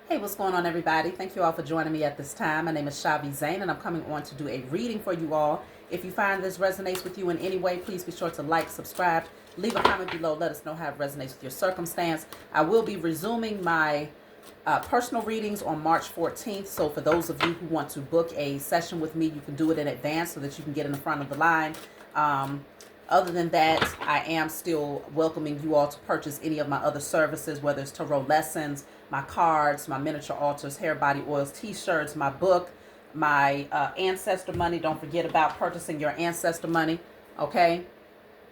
Hey, what's going on, everybody? Thank you all for joining me at this time. My name is Shavi Zane, and I'm coming on to do a reading for you all. If you find this resonates with you in any way, please be sure to like, subscribe, leave a comment below. Let us know how it resonates with your circumstance. I will be resuming my personal readings on March 14th. So for those of you who want to book a session with me, you can do it in advance so that you can get in the front of the line. Other than that, I am still welcoming you all to purchase any of my other services, whether it's tarot lessons, my cards, my miniature altars, hair, body oils, t-shirts, my book, my ancestor money. Don't forget about purchasing your ancestor money, okay?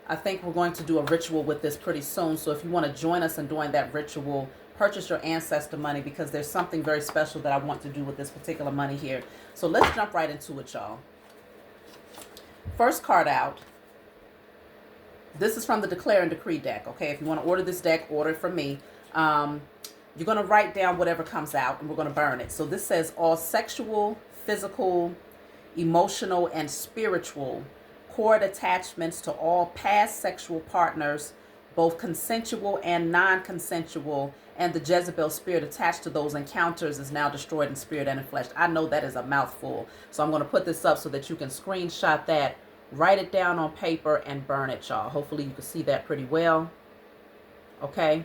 I think we're going to do a ritual with this pretty soon. So if you want to join us in doing that ritual, purchase your ancestor money, because there's something very special that I want to do with this particular money here. So let's jump right into it, y'all. First card out. This is from the Declare and Decree deck, okay? If you want to order this deck, order it from me. You're going to write down whatever comes out, and we're going to burn it. So this says, all sexual, physical, emotional, and spiritual cord attachments to all past sexual partners, both consensual and non-consensual, and the Jezebel spirit attached to those encounters is now destroyed in spirit and in flesh. I know that is a mouthful. So I'm going to put this up so that you can screenshot that, write it down on paper, and burn it, y'all. Hopefully you can see that pretty well. Okay.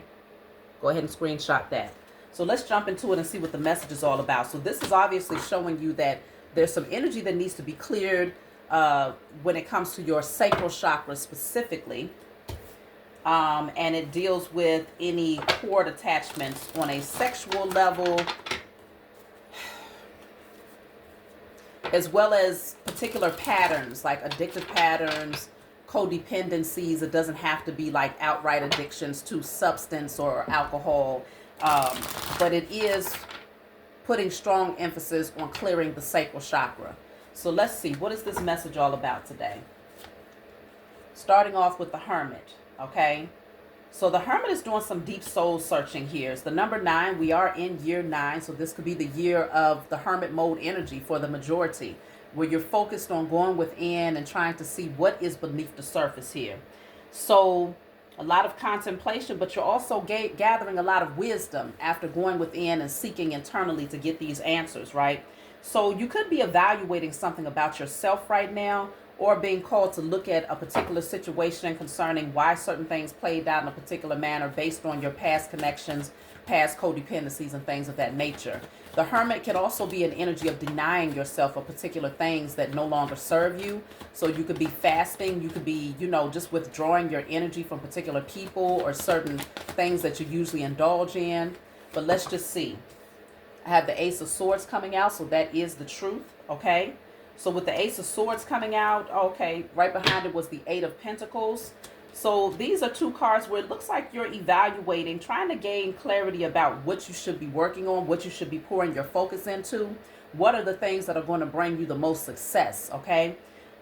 Go ahead and screenshot that. So let's jump into it and see what the message is all about. So this is obviously showing you that there's some energy that needs to be cleared when it comes to your sacral chakra specifically. And it deals with any cord attachments on a sexual level, as well as particular patterns like addictive patterns, codependencies. It doesn't have to be like outright addictions to substance or alcohol, but it is putting strong emphasis on clearing the sacral chakra. So let's see, what is this message all about today? Starting off with the Hermit, okay? So the Hermit is doing some deep soul searching here. It's the number 9. We are in year 9, so this could be the year of the Hermit mode energy for the majority, where you're focused on going within and trying to see what is beneath the surface here. So a lot of contemplation, but you're also gathering a lot of wisdom after going within and seeking internally to get these answers, right? So you could be evaluating something about yourself right now, or being called to look at a particular situation concerning why certain things played out in a particular manner based on your past connections, past codependencies, and things of that nature. The Hermit can also be an energy of denying yourself of particular things that no longer serve you. So you could be fasting, you could be, just withdrawing your energy from particular people or certain things that you usually indulge in. But let's just see. I have the Ace of Swords coming out, so that is the truth, okay? So with the Ace of Swords coming out, okay, right behind it was the Eight of Pentacles. So these are two cards where it looks like you're evaluating, trying to gain clarity about what you should be working on, what you should be pouring your focus into. What are the things that are going to bring you the most success, okay?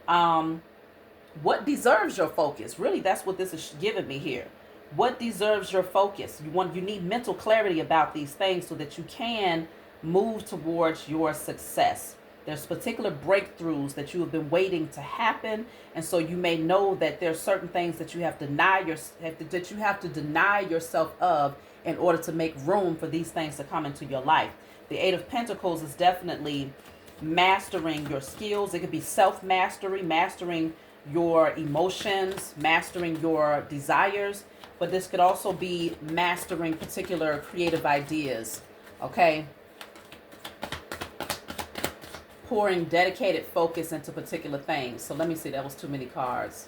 What deserves your focus? Really, that's what this is giving me here. What deserves your focus? You need mental clarity about these things so that you can move towards your success. There's particular breakthroughs that you have been waiting to happen, and so you may know that there's certain things that you have to deny yourself of in order to make room for these things to come into your life. The Eight of Pentacles is definitely mastering your skills. It could be self-mastery, mastering your emotions, mastering your desires, but this could also be mastering particular creative ideas, okay? Pouring dedicated focus into particular things. So let me see, that was too many cards.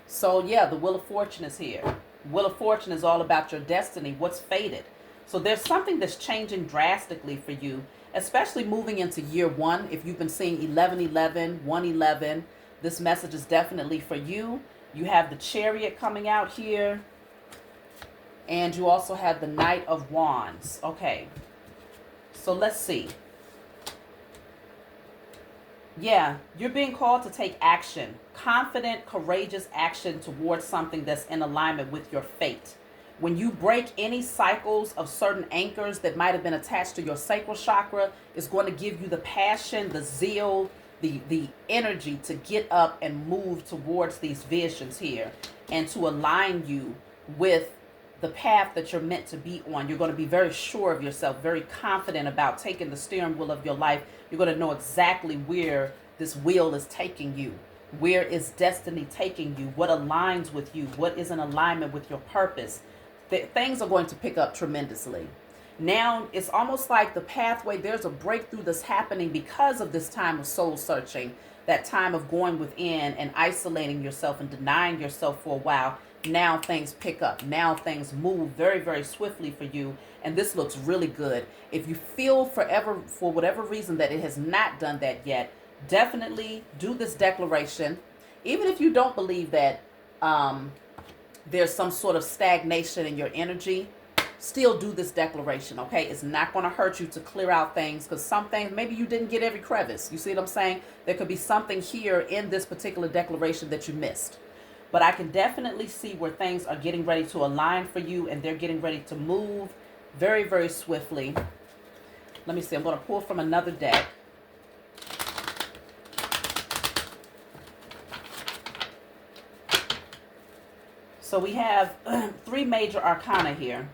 So yeah, the Wheel of Fortune is here. Wheel of Fortune is all about your destiny, what's fated. So there's something that's changing drastically for you, especially moving into year 1. If you've been seeing 1111, 111, this message is definitely for you. You have the Chariot coming out here, and you also have the Knight of Wands. Okay, so let's see. Yeah, you're being called to take action, confident, courageous action towards something that's in alignment with your fate. When you break any cycles of certain anchors that might have been attached to your sacral chakra, it's going to give you the passion, the zeal, the energy to get up and move towards these visions here, and to align you with the path that you're meant to be on. You're going to be very sure of yourself, very confident about taking the steering wheel of your life. You're going to know exactly where this wheel is taking you. Where is destiny taking you? What aligns with you? What is in alignment with your purpose? Things are going to pick up tremendously. Now it's almost like the pathway, there's a breakthrough that's happening because of this time of soul searching, that time of going within and isolating yourself and denying yourself for a while. Now things pick up. Now things move very, very swiftly for you. And this looks really good. If you feel forever, for whatever reason, that it has not done that yet, definitely do this declaration. Even if you don't believe that there's some sort of stagnation in your energy, still do this declaration, okay? It's not going to hurt you to clear out things, because some things, maybe you didn't get every crevice. You see what I'm saying? There could be something here in this particular declaration that you missed. But I can definitely see where things are getting ready to align for you, and they're getting ready to move very, very swiftly. Let me see. I'm going to pull from another deck. So we have 3 major arcana here.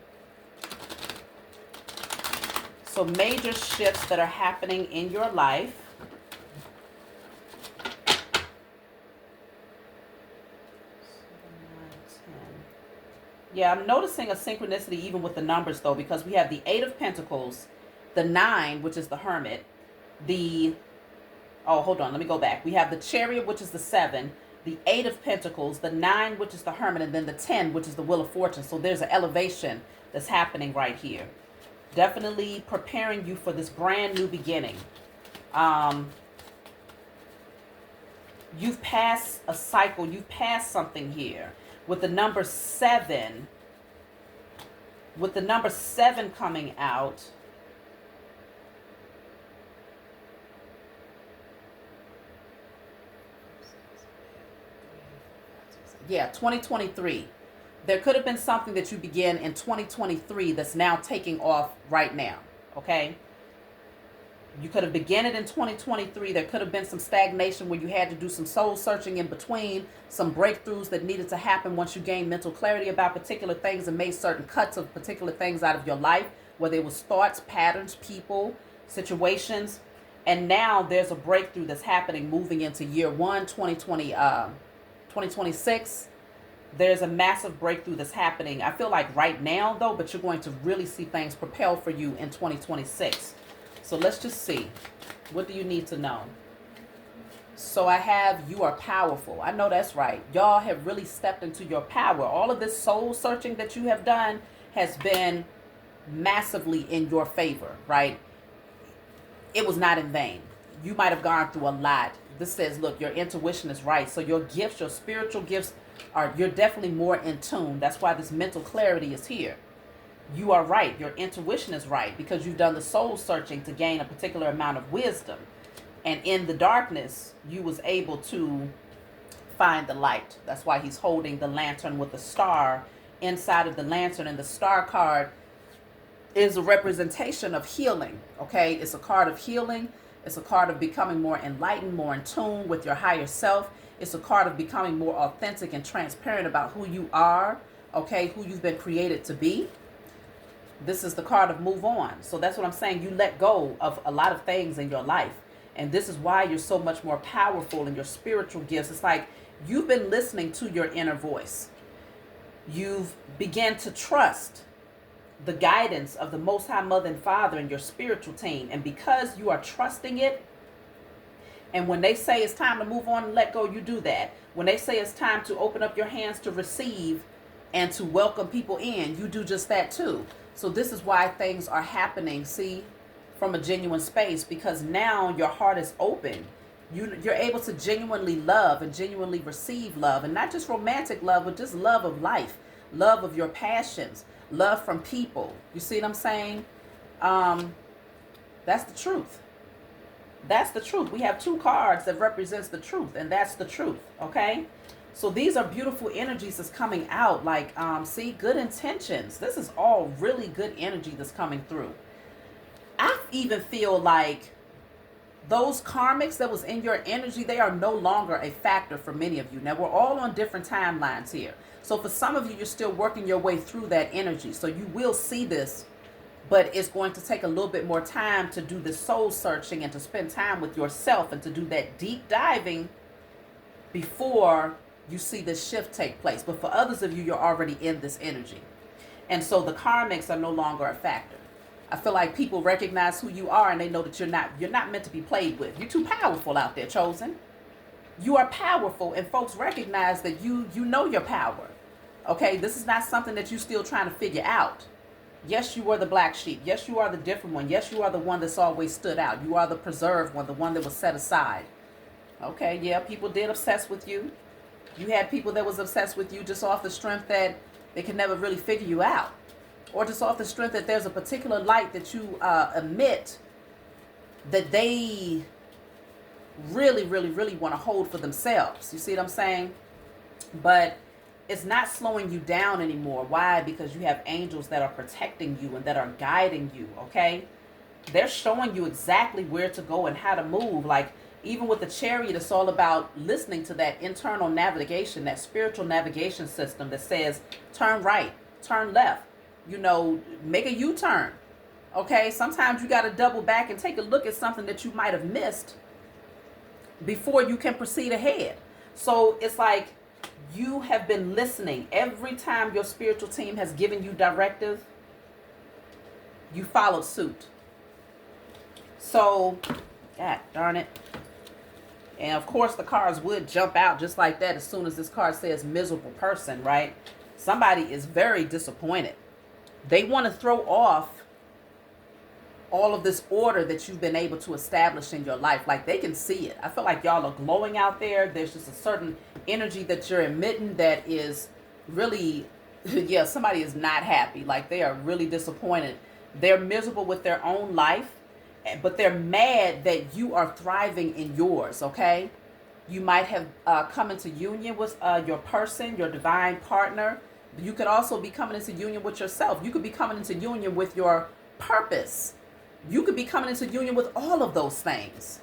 So major shifts that are happening in your life. Yeah, I'm noticing a synchronicity even with the numbers, though, because we have the 8 of Pentacles, the 9, which is the Hermit, hold on, let me go back. We have the Chariot, which is the 7, the 8 of Pentacles, the 9, which is the Hermit, and then the 10, which is the Wheel of Fortune. So there's an elevation that's happening right here. Definitely preparing you for this brand new beginning. You've passed a cycle. You've passed something here. With the number 7, coming out, yeah, 2023. There could have been something that you began in 2023 that's now taking off right now, okay? You could have begun it in 2023. There could have been some stagnation where you had to do some soul searching in between, some breakthroughs that needed to happen once you gained mental clarity about particular things and made certain cuts of particular things out of your life, whether it was thoughts, patterns, people, situations. And now there's a breakthrough that's happening moving into year 1, 2026. There's a massive breakthrough that's happening. I feel like right now, though, but you're going to really see things propel for you in 2026. So let's just see. What do you need to know? So I have, you are powerful. I know that's right. Y'all have really stepped into your power. All of this soul searching that you have done has been massively in your favor, right? It was not in vain. You might have gone through a lot. This says, look, your intuition is right. So your gifts, your spiritual gifts, you're definitely more in tune. That's why this mental clarity is here. You are right. Your intuition is right because you've done the soul searching to gain a particular amount of wisdom. And in the darkness, you was able to find the light. That's why he's holding the lantern with the star inside of the lantern. And the star card is a representation of healing. Okay, it's a card of healing. It's a card of becoming more enlightened, more in tune with your higher self. It's a card of becoming more authentic and transparent about who you are, okay, who you've been created to be. This is the card of move on. So that's what I'm saying. You let go of a lot of things in your life. And this is why you're so much more powerful in your spiritual gifts. It's like you've been listening to your inner voice. You've begun to trust the guidance of the Most High Mother and Father and your spiritual team. And because you are trusting it, and when they say it's time to move on and let go, you do that. When they say it's time to open up your hands to receive and to welcome people in, you do just that too. So this is why things are happening, see, from a genuine space, because now your heart is open. You're able to genuinely love and genuinely receive love, and not just romantic love, but just love of life, love of your passions, love from people. You see what I'm saying? That's the truth. That's the truth. We have 2 cards that represents the truth, and that's the truth, okay? So these are beautiful energies that's coming out, like, see, good intentions. This is all really good energy that's coming through. I even feel like those karmics that was in your energy, they are no longer a factor for many of you. Now, we're all on different timelines here. So for some of you, you're still working your way through that energy. So you will see this, but it's going to take a little bit more time to do the soul searching and to spend time with yourself and to do that deep diving before you see this shift take place. But for others of you, you're already in this energy. And so the karmics are no longer a factor. I feel like people recognize who you are and they know that you're not meant to be played with. You're too powerful out there, chosen. You are powerful, and folks recognize that you know your power. Okay, this is not something that you're still trying to figure out. Yes, you are the black sheep. Yes, you are the different one. Yes, you are the one that's always stood out. You are the preserved one, the one that was set aside. Okay, yeah, people did obsess with you. You had people that was obsessed with you just off the strength that they could never really figure you out. Or just off the strength that there's a particular light that you emit that they really, really, really want to hold for themselves. You see what I'm saying? But it's not slowing you down anymore. Why? Because you have angels that are protecting you and that are guiding you, okay? They're showing you exactly where to go and how to move. Like, even with the chariot, it's all about listening to that internal navigation, that spiritual navigation system that says, turn right, turn left. You know, make a U-turn. Okay, sometimes you got to double back and take a look at something that you might have missed before you can proceed ahead. So it's like you have been listening. Every time your spiritual team has given you directive, you followed suit. So, God darn it. And of course the cards would jump out just like that as soon as this card says miserable person, right? Somebody is very disappointed. They want to throw off all of this order that you've been able to establish in your life. Like, they can see it. I feel like y'all are glowing out there. There's just a certain energy that you're emitting that is really, yeah, somebody is not happy. Like, they are really disappointed. They're miserable with their own life, but they're mad that you are thriving in yours, okay? You might have come into union with your person, your divine partner. You could also be coming into union with yourself. You could be coming into union with your purpose. You could be coming into union with all of those things.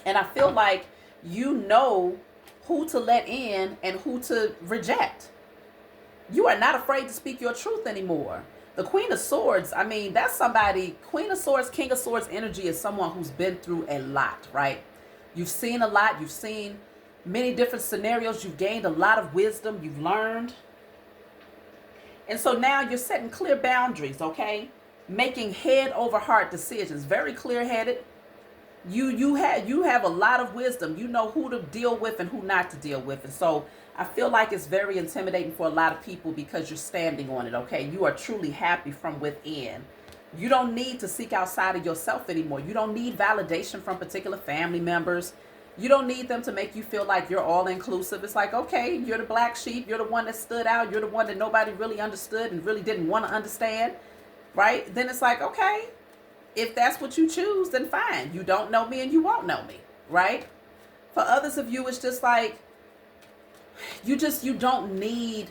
And I feel like you know who to let in and who to reject. You are not afraid to speak your truth anymore. The Queen of Swords, I mean, that's somebody, Queen of Swords, King of Swords energy is someone who's been through a lot, right? You've seen a lot. You've seen many different scenarios. You've gained a lot of wisdom. You've learned. And so now you're setting clear boundaries, okay? Making head over heart decisions, very clear-headed. You have a lot of wisdom. You know who to deal with and who not to deal with. And so I feel like it's very intimidating for a lot of people because you're standing on it, okay? You are truly happy from within. You don't need to seek outside of yourself anymore. You don't need validation from particular family members. You don't need them to make you feel like you're all inclusive. It's like, okay, you're the black sheep. You're the one that stood out. You're the one that nobody really understood and really didn't want to understand, right? Then it's like, okay, if that's what you choose, then fine. You don't know me and you won't know me, right? For others of you, it's just like, you don't need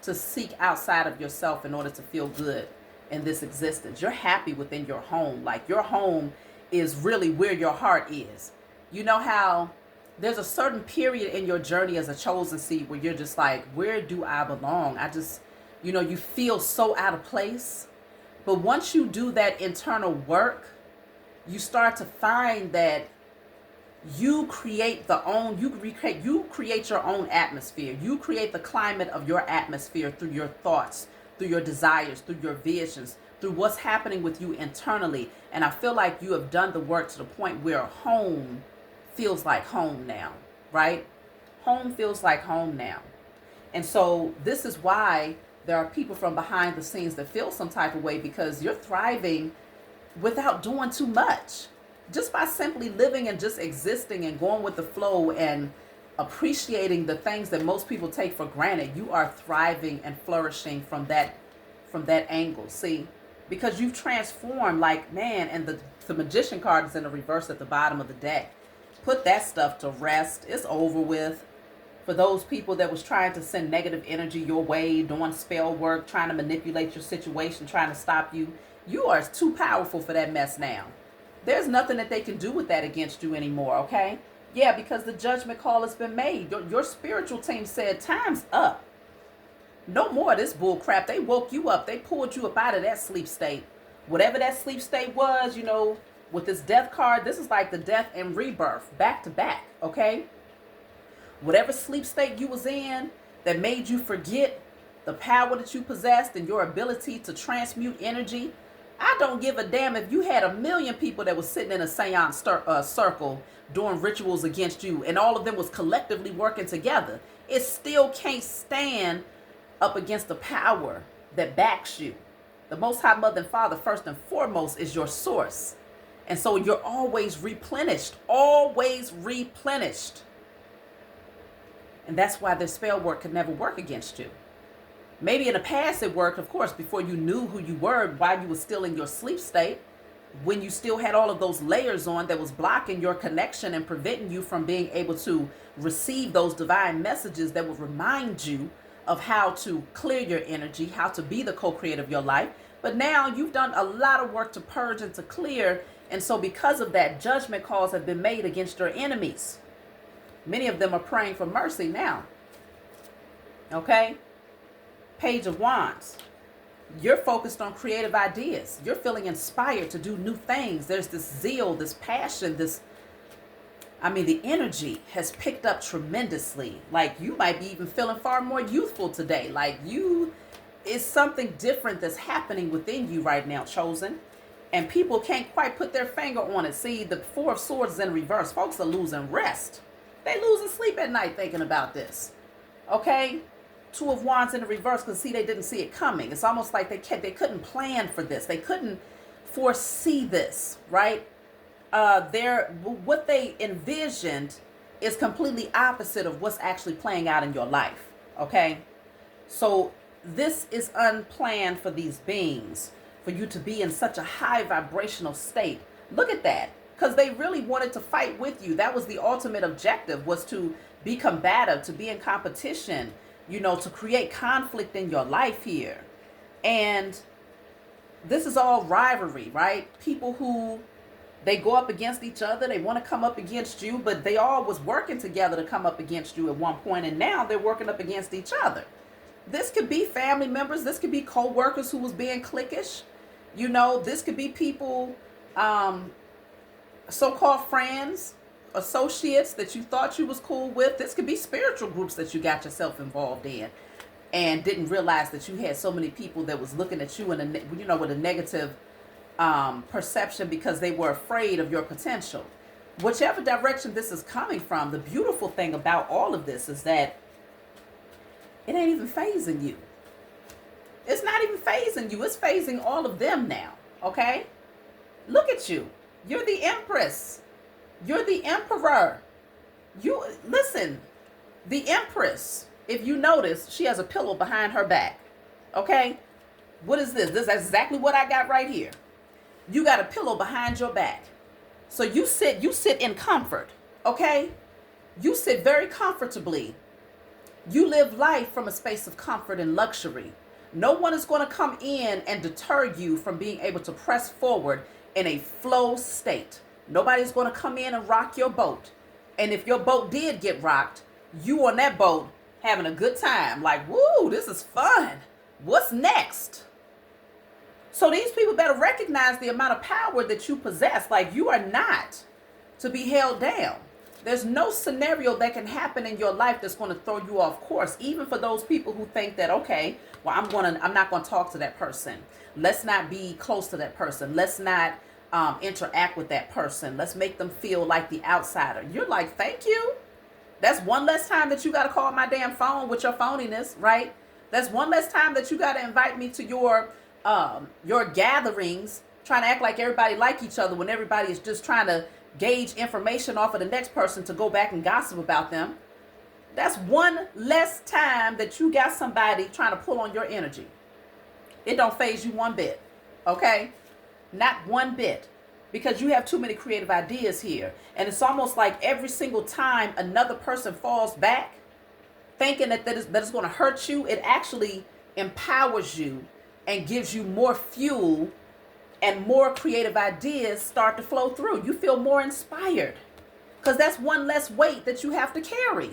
to seek outside of yourself in order to feel good in this existence. You're happy within your home. Like, your home is really where your heart is. You know how there's a certain period in your journey as a chosen seed where you're just like, where do I belong? I just, you feel so out of place. But once you do that internal work, you start to find that you create you create your own atmosphere. You create the climate of your atmosphere through your thoughts, through your desires, through your visions, through what's happening with you internally. And I feel like you have done the work to the point where home feels like home now, right? Home feels like home now. And so this is why there are people from behind the scenes that feel some type of way, because you're thriving without doing too much. Just by simply living and just existing and going with the flow and appreciating the things that most people take for granted, you are thriving and flourishing from that angle. See, because you've transformed, like, man, and the Magician card is in the reverse at the bottom of the deck. Put that stuff to rest. It's over with. For those people that was trying to send negative energy your way, doing spell work, trying to manipulate your situation, trying to stop you, you are too powerful for that mess now. There's nothing that they can do with that against you anymore, okay? Yeah, because the judgment call has been made. Your spiritual team said, time's up. No more of this bull crap. They woke you up. They pulled you up out of that sleep state. Whatever that sleep state was, with this death card, this is like the death and rebirth, back to back, okay? Whatever sleep state you was in that made you forget the power that you possessed and your ability to transmute energy, I don't give a damn if you had 1,000,000 people that was sitting in a seance circle doing rituals against you and all of them was collectively working together. It still can't stand up against the power that backs you. The Most High Mother and Father, first and foremost, is your source. And so you're always replenished, always replenished. And that's why this spell work could never work against you. Maybe in the past it worked, of course, before you knew who you were, while you were still in your sleep state, when you still had all of those layers on that was blocking your connection and preventing you from being able to receive those divine messages that would remind you of how to clear your energy, how to be the co-creator of your life. But now you've done a lot of work to purge and to clear. And so because of that, judgment calls have been made against your enemies. Many of them are praying for mercy now. Okay? Page of Wands. You're focused on creative ideas. You're feeling inspired to do new things. There's this zeal, this passion, the energy has picked up tremendously. Like you might be even feeling far more youthful today. Like it's something different that's happening within you right now, chosen. And people can't quite put their finger on it. See, the Four of Swords is in reverse. Folks are losing rest. They losing sleep at night thinking about this. Okay? Two of Wands in the reverse because, they didn't see it coming. It's almost like they couldn't plan for this. They couldn't foresee this, right? What they envisioned is completely opposite of what's actually playing out in your life, okay? So this is unplanned for these beings, for you to be in such a high vibrational state. Look at that, because they really wanted to fight with you. That was the ultimate objective, was to be combative, to be in competition, to create conflict in your life here. And this is all rivalry, right? People who, they go up against each other. They want to come up against you, but they all was working together to come up against you at one point, and now they're working up against each other. This could be family members. This could be co-workers who was being cliquish. This could be people, so-called friends, associates that you thought you was cool with. This could be spiritual groups that you got yourself involved in and didn't realize that you had so many people that was looking at you with a negative perception because they were afraid of your potential. Whichever direction this is coming from, the beautiful thing about all of this is that it ain't even phasing you. It's not even phasing you. It's phasing all of them now. Okay? Look at you. You're the Empress. You're the Emperor. Listen, the Empress, if you notice, she has a pillow behind her back. Okay? What is this? This is exactly what I got right here. You got a pillow behind your back. So you sit in comfort. Okay? You sit very comfortably. You live life from a space of comfort and luxury. No one is going to come in and deter you from being able to press forward in a flow state. Nobody's going to come in and rock your boat. And if your boat did get rocked, you on that boat having a good time. Like, woo, this is fun. What's next? So these people better recognize the amount of power that you possess. Like, you are not to be held down. There's no scenario that can happen in your life that's going to throw you off course. Even for those people who think that, okay, well, I'm not going to talk to that person. Let's not be close to that person. Let's not interact with that person. Let's make them feel like the outsider. You're like, thank you. That's one less time that you got to call my damn phone with your phoniness, right? That's one less time that you got to invite me to your gatherings, trying to act like everybody like each other when everybody is just trying to gauge information off of the next person to go back and gossip about them. That's one less time that you got somebody trying to pull on your energy. It don't phase you one bit, okay? Not one bit, because you have too many creative ideas here. And it's almost like every single time another person falls back, thinking that it's going to hurt you, it actually empowers you and gives you more fuel and more creative ideas start to flow through. You feel more inspired because that's one less weight that you have to carry.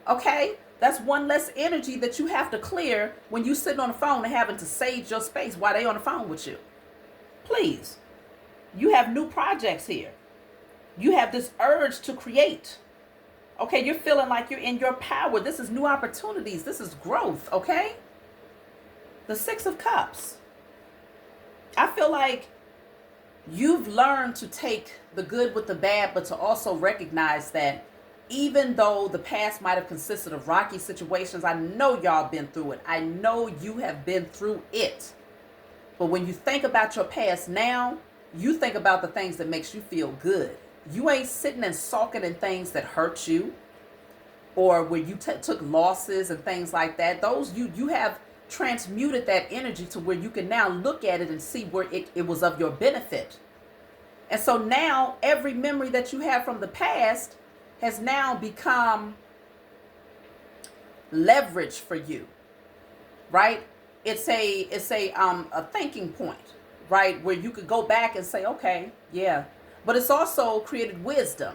Okay? That's one less energy that you have to clear when you sitting on the phone and having to sage your space while they on the phone with you. Please. You have new projects here. You have this urge to create. Okay, you're feeling like you're in your power. This is new opportunities. This is growth, okay? The Six of Cups. I feel like you've learned to take the good with the bad, but to also recognize that even though the past might have consisted of rocky situations, I know y'all been through it. I know you have been through it. But when you think about your past now, you think about the things that makes you feel good. You ain't sitting and sulking in things that hurt you or where you took losses and things like that. Those you have transmuted that energy to where you can now look at it and see where it was of your benefit. And so now every memory that you have from the past has now become leverage for you, right? It's a thinking point, right? Where you could go back and say, okay, yeah. But it's also created wisdom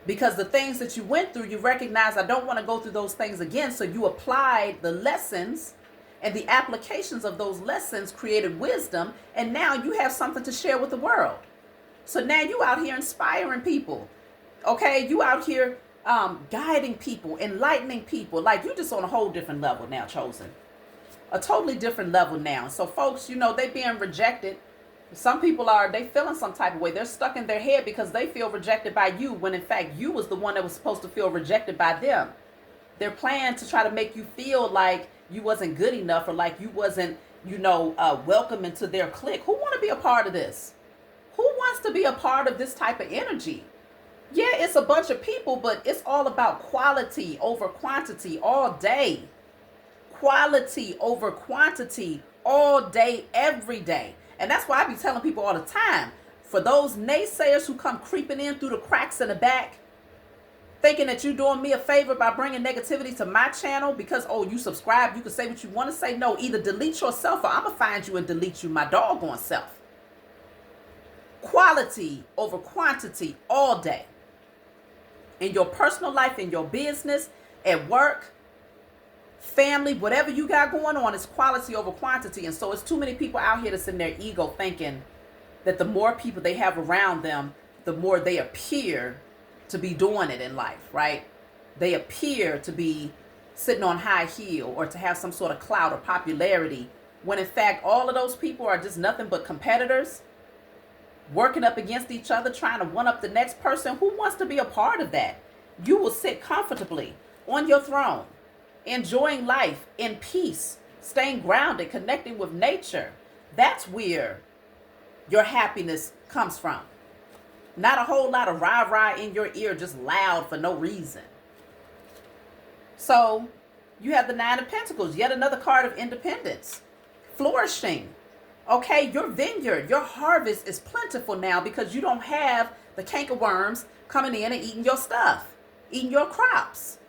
because the things that you went through, you recognize I don't want to go through those things again. So you applied the lessons, and the applications of those lessons created wisdom. And now you have something to share with the world. So now you out here inspiring people. Okay, you out here guiding people, enlightening people. Like you just on a whole different level now, Chosen. A totally different level now. So folks, you know, they being rejected. Some people they feeling some type of way. They're stuck in their head because they feel rejected by you when in fact you was the one that was supposed to feel rejected by them. They're planning to try to make you feel like you wasn't good enough or like you wasn't, welcome into their clique. Who want to be a part of this? Who wants to be a part of this type of energy? Yeah, it's a bunch of people, but it's all about quality over quantity all day. Quality over quantity all day, every day. And that's why I be telling people all the time, for those naysayers who come creeping in through the cracks in the back, thinking that you're doing me a favor by bringing negativity to my channel because, you subscribe, you can say what you want to say. No, either delete yourself or I'm going to find you and delete you, my doggone self. Quality over quantity all day. In your personal life, in your business, at work, family, whatever you got going on, is quality over quantity. And so it's too many people out here that's in their ego thinking that the more people they have around them, the more they appear to be doing it in life, right? They appear to be sitting on high heel or to have some sort of clout or popularity, when in fact all of those people are just nothing but competitors, working up against each other, trying to one up the next person. Who wants to be a part of that? You will sit comfortably on your throne, enjoying life in peace, staying grounded, connecting with nature. That's where your happiness comes from. Not a whole lot of rah-rah in your ear, just loud for no reason. So you have the Nine of Pentacles, yet another card of independence, flourishing. Okay, your vineyard, your harvest is plentiful now because you don't have the cankerworms coming in and eating your stuff, eating your crops.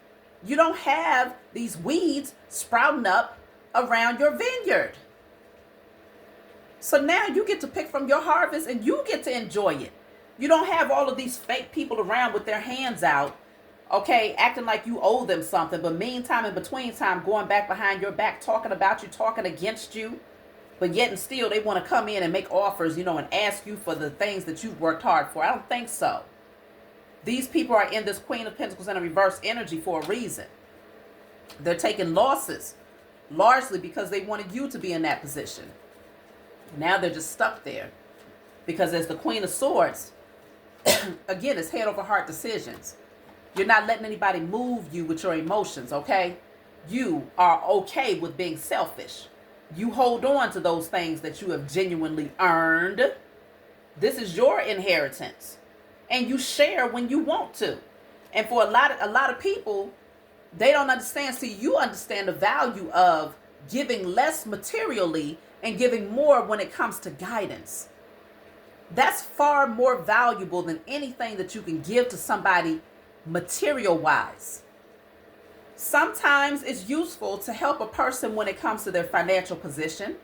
You don't have these weeds sprouting up around your vineyard. So now you get to pick from your harvest and you get to enjoy it. You don't have all of these fake people around with their hands out, okay, acting like you owe them something, but meantime, in between time, going back behind your back, talking about you, talking against you, but yet and still they want to come in and make offers, and ask you for the things that you've worked hard for. I don't think so. These people are in this Queen of Pentacles in a reverse energy for a reason. They're taking losses, largely because they wanted you to be in that position. Now they're just stuck there. Because as the Queen of Swords, again, it's head over heart decisions. You're not letting anybody move you with your emotions, okay? You are okay with being selfish. You hold on to those things that you have genuinely earned. This is your inheritance. And you share when you want to. And for a lot of people, they don't understand. See, you understand the value of giving less materially and giving more when it comes to guidance. That's far more valuable than anything that you can give to somebody material-wise. Sometimes it's useful to help a person when it comes to their financial position.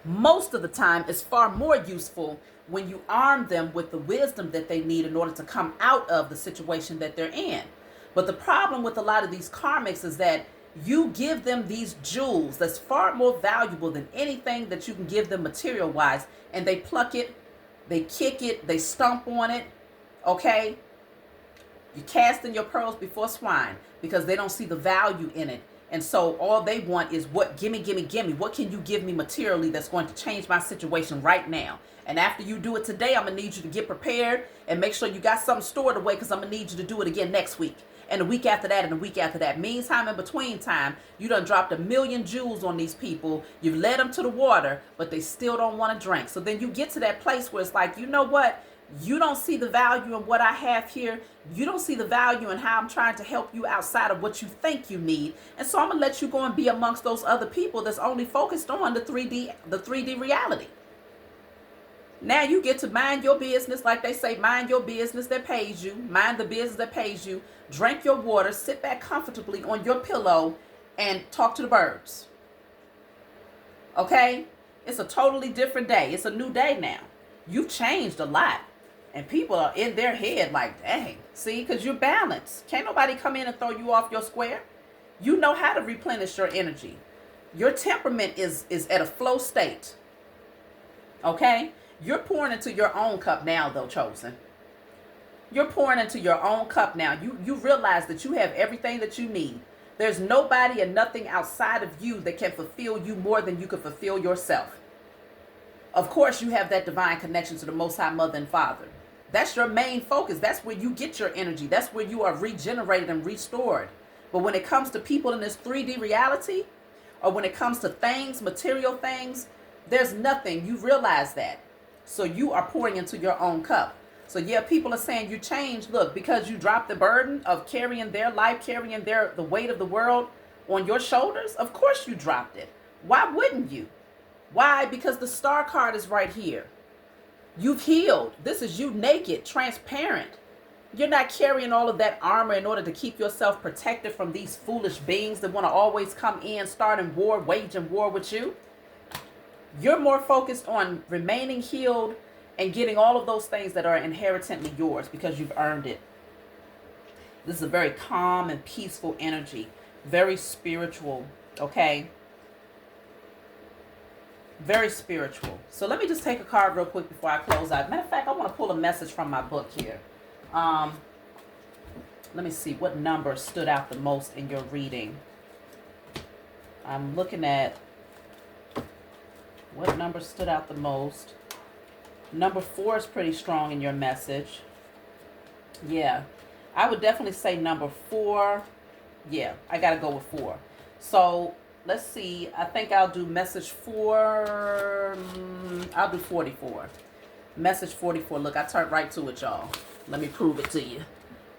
Most of the time, it's far more useful when you arm them with the wisdom that they need in order to come out of the situation that they're in. But the problem with a lot of these karmics is that you give them these jewels that's far more valuable than anything that you can give them material wise, and they pluck it, they kick it, they stomp on it, okay? You're casting your pearls before swine because they don't see the value in it. And so all they want is what, gimme, gimme, gimme. What can you give me materially that's going to change my situation right now? And after you do it today, I'm going to need you to get prepared and make sure you got something stored away because I'm going to need you to do it again next week. And the week after that and the week after that. Meantime, in between time, you done dropped a million jewels on these people. You've led them to the water, but they still don't want to drink. So then you get to that place where it's like, you know what? You don't see the value in what I have here. You don't see the value in how I'm trying to help you outside of what you think you need. And so I'm going to let you go and be amongst those other people that's only focused on the 3D reality. Now you get to mind your business, like they say, mind your business that pays you, mind the business that pays you, drink your water, sit back comfortably on your pillow and talk to the birds. Okay? It's a totally different day. It's a new day now. You've changed a lot. And people are in their head like, dang, see, because you're balanced. Can't nobody come in and throw you off your square. You know how to replenish your energy. Your temperament is at a flow state. Okay? You're pouring into your own cup now, though, Chosen. You're pouring into your own cup now. You realize that you have everything that you need. There's nobody and nothing outside of you that can fulfill you more than you can fulfill yourself. Of course, you have that divine connection to the Most High Mother and Father. That's your main focus. That's where you get your energy. That's where you are regenerated and restored. But when it comes to people in this 3D reality, or when it comes to things, material things, there's nothing. You realize that. So you are pouring into your own cup. So yeah, people are saying you changed. Look, because you dropped the burden of carrying their life, carrying the weight of the world on your shoulders. Of course you dropped it. Why wouldn't you? Why? Because the star card is right here. You've healed. This is you naked, transparent. You're not carrying all of that armor in order to keep yourself protected from these foolish beings that want to always come in, starting war, waging war with you. You're more focused on remaining healed and getting all of those things that are inherently yours because you've earned it. This is a very calm and peaceful energy. Very spiritual, okay? Very spiritual. So let me just take a card real quick before I close out. Matter of fact, I want to pull a message from my book here. Let me see what number stood out the most in your reading. I'm looking at what number stood out the most. Number 4 is pretty strong in your message. Yeah, I would definitely say number 4. Yeah, I got to go with 4. So let's see. I think I'll do message 4. I'll do 44. Message 44. Look, I turned right to it, y'all. Let me prove it to you.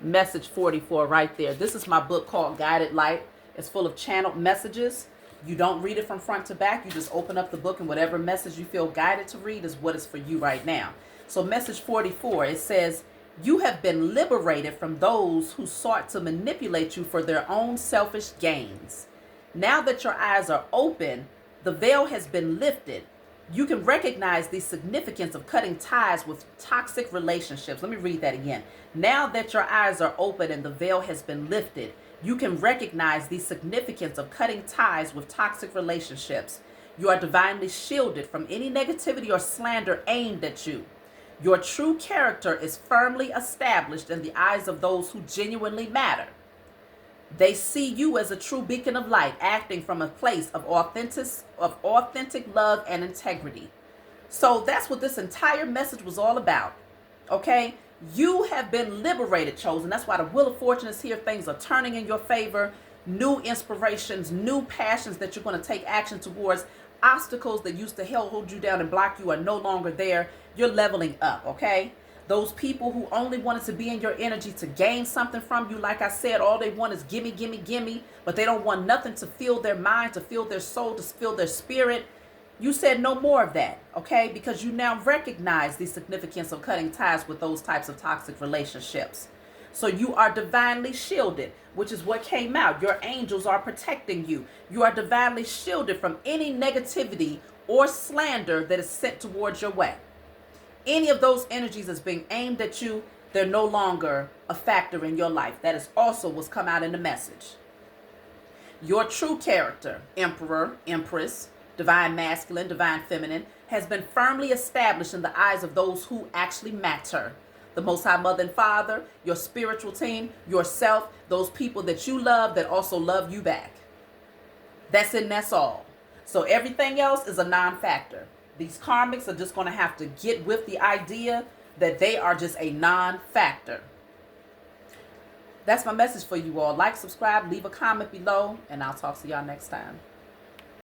Message 44 right there. This is my book called Guided Light. It's full of channeled messages. You don't read it from front to back. You just open up the book and whatever message you feel guided to read is what is for you right now. So message 44, it says, you have been liberated from those who sought to manipulate you for their own selfish gains. Now that your eyes are open, the veil has been lifted. You can recognize the significance of cutting ties with toxic relationships. Let me read that again. Now that your eyes are open and the veil has been lifted, you can recognize the significance of cutting ties with toxic relationships. You are divinely shielded from any negativity or slander aimed at you. Your true character is firmly established in the eyes of those who genuinely matter. They see you as a true beacon of light, acting from a place of authentic love and integrity. So that's what this entire message was all about. Okay? You have been liberated, chosen. That's why the Wheel of Fortune is here. Things are turning in your favor. New inspirations, new passions that you're going to take action towards. Obstacles that used to hold you down and block you are no longer there. You're leveling up, okay? Those people who only wanted to be in your energy to gain something from you, like I said, all they want is gimme, gimme, gimme, but they don't want nothing to fill their mind, to fill their soul, to fill their spirit. You said no more of that, okay? Because you now recognize the significance of cutting ties with those types of toxic relationships. So you are divinely shielded, which is what came out. Your angels are protecting you. You are divinely shielded from any negativity or slander that is sent towards your way. Any of those energies that's being aimed at you, they're no longer a factor in your life. That is also what's come out in the message. Your true character, Emperor, Empress, Divine Masculine, Divine Feminine, has been firmly established in the eyes of those who actually matter. The Most High Mother and Father, your spiritual team, yourself, those people that you love that also love you back. That's it and that's all. So everything else is a non-factor. These karmics are just going to have to get with the idea that they are just a non-factor. That's my message for you all. Like, subscribe, leave a comment below, and I'll talk to y'all next time.